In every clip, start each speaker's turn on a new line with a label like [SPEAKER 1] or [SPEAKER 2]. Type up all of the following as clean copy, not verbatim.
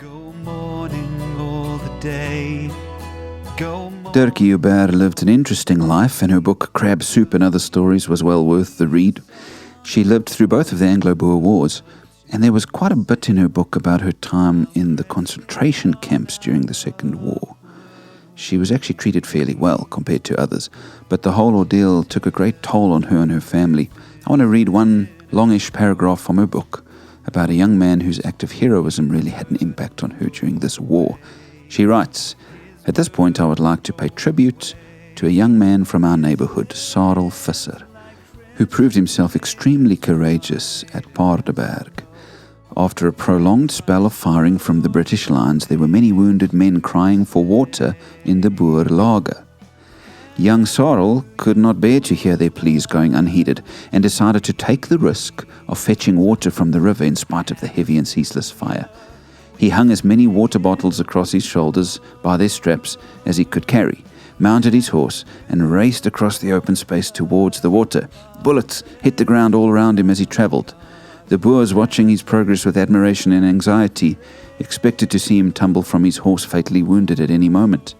[SPEAKER 1] Go morning all the day.
[SPEAKER 2] Dirkie Hubert lived an interesting life, and her book Crab Soup and Other Stories was well worth the read. She lived through both of the Anglo-Boer Wars, and there was quite a bit in her book about her time in the concentration camps during the Second War. She was actually treated fairly well compared to others, but the whole ordeal took a great toll on her and her family. I want to read one longish paragraph from her book about a young man whose act of heroism really had an impact on her during this war. She writes, "At this point I would like to pay tribute to a young man from our neighborhood, Sarel Visser, who proved himself extremely courageous at Paardeberg. After a prolonged spell of firing from the British lines, there were many wounded men crying for water in the Boer lager. Young Sarel could not bear to hear their pleas going unheeded and decided to take the risk of fetching water from the river in spite of the heavy and ceaseless fire. He hung as many water bottles across his shoulders by their straps as he could carry, mounted his horse, and raced across the open space towards the water. Bullets hit the ground all around him as he travelled. The Boers, watching his progress with admiration and anxiety, expected to see him tumble from his horse fatally wounded at any moment.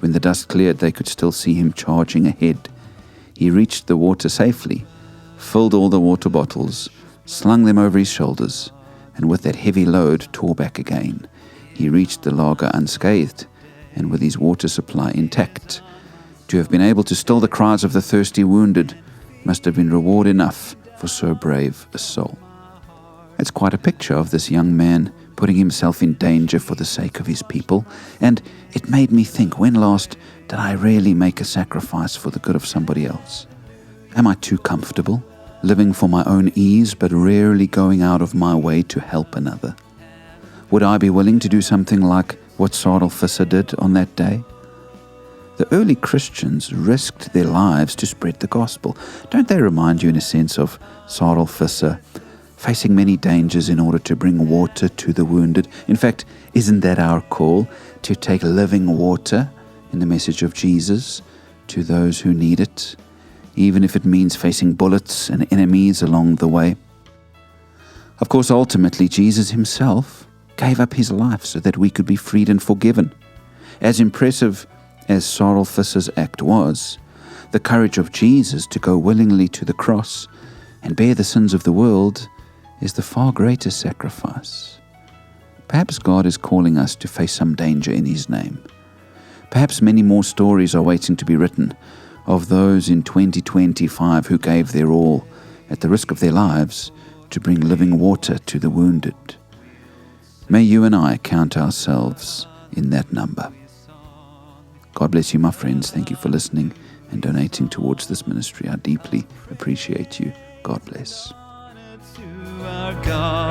[SPEAKER 2] When the dust cleared, they could still see him charging ahead. He reached the water safely, filled all the water bottles, slung them over his shoulders, and with that heavy load tore back again. He reached the lager unscathed, and with his water supply intact. To have been able to still the cries of the thirsty wounded must have been reward enough for so brave a soul." It's quite a picture of this young man putting himself in danger for the sake of his people, and it made me think, when last did I really make a sacrifice for the good of somebody else? Am I too comfortable, living for my own ease but rarely going out of my way to help another? Would I be willing to do something like what Sarel Visser did on that day? The early Christians risked their lives to spread the gospel. Don't they remind you in a sense of Sarel Visser, facing many dangers in order to bring water to the wounded? In fact, isn't that our call, to take living water in the message of Jesus to those who need it, even if it means facing bullets and enemies along the way? Of course, ultimately, Jesus himself gave up his life so that we could be freed and forgiven. As impressive as Sarel Visser's act was, the courage of Jesus to go willingly to the cross and bear the sins of the world is the far greater sacrifice. Perhaps God is calling us to face some danger in his name. Perhaps many more stories are waiting to be written of those in 2025 who gave their all at the risk of their lives to bring living water to the wounded. May you and I count ourselves in that number. God bless you, my friends. Thank you for listening and donating towards this ministry. I deeply appreciate you. God bless.
[SPEAKER 1] Our God.